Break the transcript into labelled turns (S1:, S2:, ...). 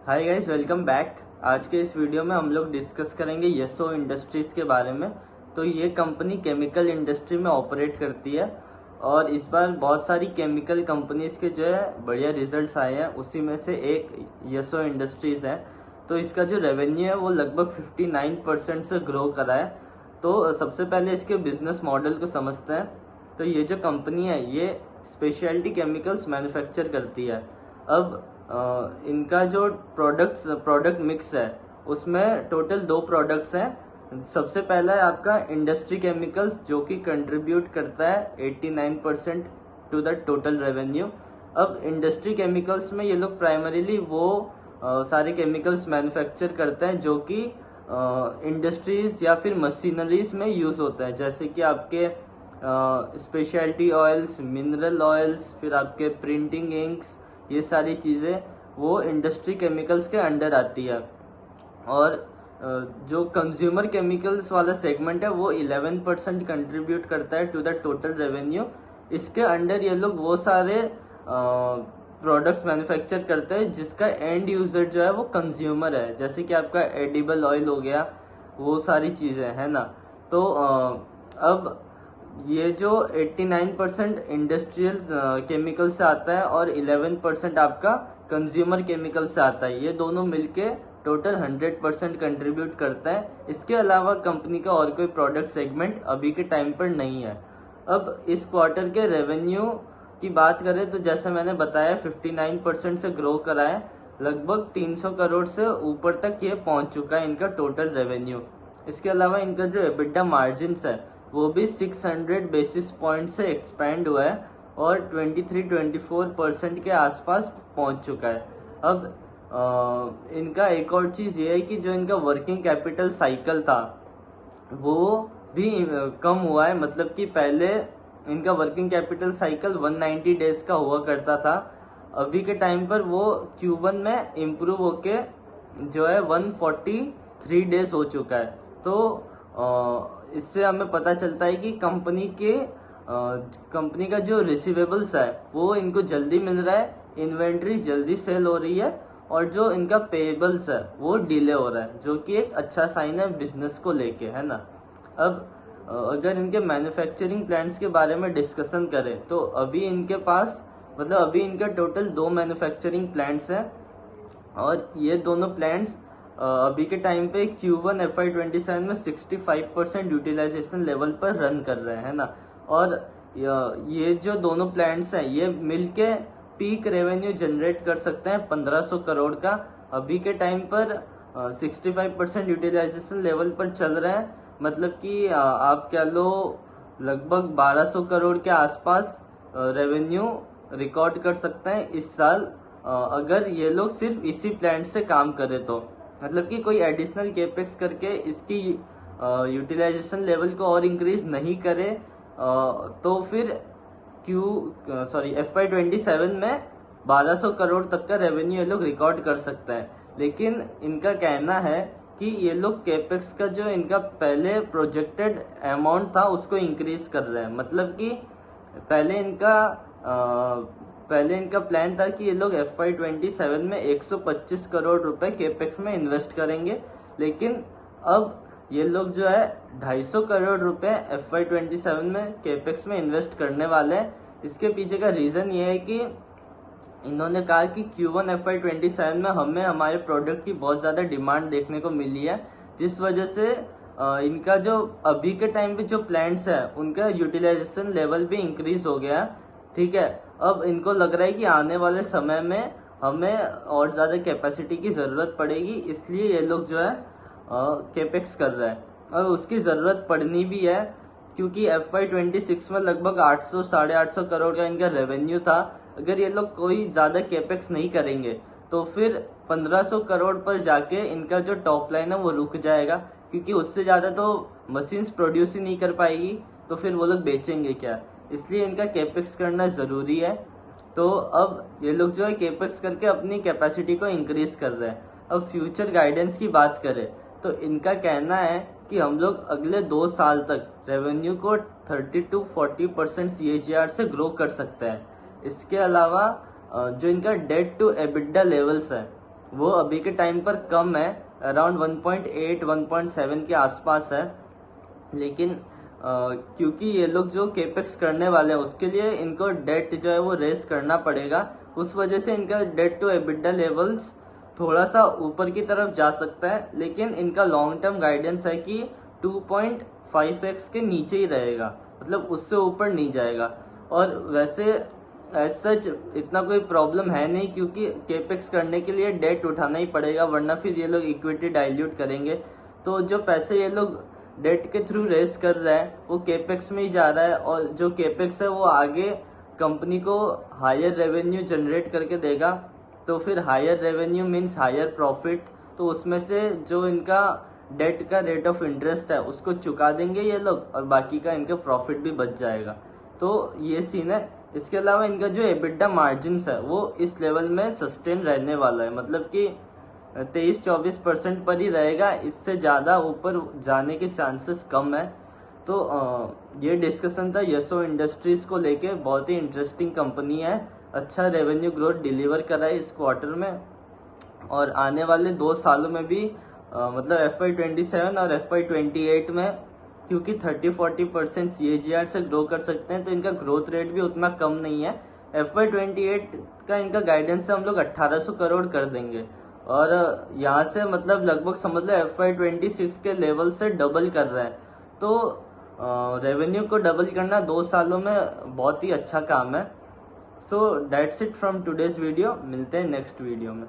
S1: Hi guys, welcome back. आज के इस वीडियो में हम लोग डिस्कस करेंगे येसो इंडस्ट्रीज़ के बारे में। तो ये कंपनी केमिकल इंडस्ट्री में ऑपरेट करती है और इस बार बहुत सारी केमिकल कंपनीज के जो है बढ़िया रिजल्ट्स आए हैं। उसी में से एक येसो इंडस्ट्रीज़ है। तो इसका जो रेवेन्यू है वो लगभग 59% से ग्रो करा है। तो सबसे पहले इसके बिजनेस मॉडल को समझते हैं। तो ये जो कंपनी है ये स्पेशलिटी केमिकल्स मैन्युफैक्चर करती है। अब इनका जो प्रोडक्ट मिक्स है उसमें टोटल 2 प्रोडक्ट्स हैं। सबसे पहला है आपका इंडस्ट्री केमिकल्स, जो कि कंट्रीब्यूट करता है 89% टू द टोटल रेवेन्यू। अब इंडस्ट्री केमिकल्स में ये लोग प्राइमरीली वो सारे केमिकल्स मैन्युफैक्चर करते हैं जो कि इंडस्ट्रीज या फिर मशीनरीज में यूज़ होता है, जैसे कि आपके स्पेशलिटी ऑयल्स, मिनरल ऑयल्स, फिर आपके प्रिंटिंग इंक्स, ये सारी चीज़ें वो इंडस्ट्री केमिकल्स के अंडर आती है। और जो कंज्यूमर केमिकल्स वाला सेगमेंट है वो 11% कंट्रीब्यूट करता है टू द टोटल रेवेन्यू। इसके अंडर ये लोग वो सारे प्रोडक्ट्स मैन्युफैक्चर करते हैं जिसका एंड यूजर जो है वो कंज्यूमर है, जैसे कि आपका एडिबल ऑयल हो गया, वो सारी चीज़ें है ना। तो अब ये जो 89% इंडस्ट्रियल केमिकल से आता है और 11% आपका कंज्यूमर केमिकल से आता है, ये दोनों मिलके टोटल 100% कंट्रीब्यूट करता है। इसके अलावा कंपनी का और कोई प्रोडक्ट सेगमेंट अभी के टाइम पर नहीं है। अब इस क्वार्टर के रेवेन्यू की बात करें तो जैसे मैंने बताया 59% से ग्रो करा है, लगभग 300 करोड़ से ऊपर तक ये पहुंच चुका है इनका टोटल रेवेन्यू। इसके अलावा इनका जो एबिटा मार्जिन्स है वो भी 600 बेसिस पॉइंट से एक्सपैंड हुआ है और 23-24% के आसपास पहुंच चुका है। अब इनका एक और चीज़ ये है कि जो इनका वर्किंग कैपिटल साइकिल था वो भी कम हुआ है। मतलब कि पहले इनका वर्किंग कैपिटल साइकिल 190 डेज का हुआ करता था, अभी के टाइम पर वो Q1 में इम्प्रूव होके जो है 143 डेज हो चुका है। तो इससे हमें पता चलता है कि कंपनी का जो रिसीवेबल्स है वो इनको जल्दी मिल रहा है, इन्वेंट्री जल्दी सेल हो रही है और जो इनका पेबल्स है वो डिले हो रहा है, जो कि एक अच्छा साइन है बिजनेस को लेके, है ना। अब अगर इनके मैन्युफैक्चरिंग प्लांट्स के बारे में डिस्कशन करें तो अभी इनके पास अभी इनका टोटल 2 मैन्युफैक्चरिंग प्लांट्स हैं और ये दोनों प्लांट्स अभी के टाइम पे Q1 FY27 में 65% यूटिलाइजेशन लेवल पर रन कर रहे हैं ना। और ये जो दोनों प्लांट्स हैं ये मिलके पीक रेवेन्यू जनरेट कर सकते हैं 1500 करोड़ का। अभी के टाइम पर 65% यूटिलाइजेशन लेवल पर चल रहे हैं, मतलब कि आप कह लो लगभग 1200 करोड़ के आसपास रेवेन्यू रिकॉर्ड कर सकते हैं इस साल, अगर ये लोग सिर्फ इसी प्लांट से काम करें तो। मतलब कि कोई एडिशनल केपेक्स करके इसकी यूटिलाइजेशन लेवल को और इंक्रीज नहीं करे तो फिर FY27 में 1200 करोड़ तक का रेवेन्यू ये लोग रिकॉर्ड कर सकते हैं। लेकिन इनका कहना है कि ये लोग केपेक्स का जो इनका पहले प्रोजेक्टेड अमाउंट था उसको इंक्रीज कर रहे हैं। मतलब कि पहले इनका प्लान था कि ये लोग FY27 में 125 करोड़ रुपए केपेक्स में इन्वेस्ट करेंगे, लेकिन अब ये लोग जो है 250 करोड़ रुपए FY27 में केपेक्स में इन्वेस्ट करने वाले हैं। इसके पीछे का रीज़न ये है कि इन्होंने कहा कि Q1 FY27 में हमें हमारे प्रोडक्ट की बहुत ज़्यादा डिमांड देखने को मिली है, जिस वजह से इनका जो अभी के टाइम पे जो प्लांट्स है उनका यूटिलाइजेशन लेवल भी इंक्रीज हो गया, ठीक है। अब इनको लग रहा है कि आने वाले समय में हमें और ज़्यादा कैपेसिटी की ज़रूरत पड़ेगी, इसलिए ये लोग जो है केपेक्स कर रहे हैं। और उसकी ज़रूरत पड़नी भी है क्योंकि FY26 में लगभग 800-850 करोड़ का इनका रेवेन्यू था। अगर ये लोग कोई ज़्यादा केपेक्स नहीं करेंगे तो फिर 1500 करोड़ पर जाके इनका जो टॉप लाइन है वो रुक जाएगा, क्योंकि उससे ज़्यादा तो मशीन्स प्रोड्यूस ही नहीं कर पाएगी, तो फिर वो लोग बेचेंगे क्या। इसलिए इनका केपेक्स करना ज़रूरी है। तो अब ये लोग जो है केपेक्स करके अपनी कैपेसिटी को इंक्रीज कर रहे हैं। अब फ्यूचर गाइडेंस की बात करें तो इनका कहना है कि हम लोग अगले 2 साल तक रेवेन्यू को 30-40% CAGR से ग्रो कर सकते हैं। इसके अलावा जो इनका डेट टू एबिटा लेवल्स है वो अभी के टाइम पर कम है, अराउंड 1.8 1.7 के आसपास है। लेकिन क्योंकि ये लोग जो केपेक्स करने वाले हैं उसके लिए इनको डेट जो है वो रेस करना पड़ेगा, उस वजह से इनका डेट टू एबिटा लेवल्स थोड़ा सा ऊपर की तरफ जा सकता है। लेकिन इनका लॉन्ग टर्म गाइडेंस है कि 2.5x के नीचे ही रहेगा, मतलब उससे ऊपर नहीं जाएगा। और वैसे एज सच इतना कोई प्रॉब्लम है नहीं, क्योंकि केपेक्स करने के लिए डेट उठाना ही पड़ेगा, वरना फिर ये लोग इक्विटी डाइल्यूट करेंगे। तो जो पैसे ये लोग डेट के थ्रू रेस कर रहे हैं वो केपेक्स में ही जा रहा है, और जो केपेक्स है वो आगे कंपनी को हायर रेवेन्यू जनरेट करके देगा। तो फिर higher revenue means higher profit, तो उसमें से जो इनका डेट का रेट ऑफ इंटरेस्ट है उसको चुका देंगे ये लोग, और बाकी का इनका प्रॉफिट भी बच जाएगा। तो ये सीन है। इसके अलावा इनका जो एबिटा मार्जिन्स है वो इस लेवल में सस्टेन रहने वाला है, मतलब कि 23-24% पर ही रहेगा, इससे ज़्यादा ऊपर जाने के चांसेस कम है। तो ये डिस्कशन था येसो इंडस्ट्रीज़ को लेके। बहुत ही इंटरेस्टिंग कंपनी है, अच्छा रेवेन्यू ग्रोथ डिलीवर करा है इस क्वार्टर में, और आने वाले 2 सालों में भी मतलब FY27 और FY28 में, क्योंकि 30-40% CAGR से ग्रो कर सकते हैं, तो इनका ग्रोथ रेट भी उतना कम नहीं है। FY28 का इनका गाइडेंस है हम लोग 1800 करोड़ कर देंगे, और यहाँ से मतलब लगभग समझ लो FY26 के लेवल से डबल कर रहे हैं। तो रेवेन्यू को डबल करना 2 सालों में बहुत ही अच्छा काम है। So that's it from today's video, मिलते हैं नेक्स्ट वीडियो में।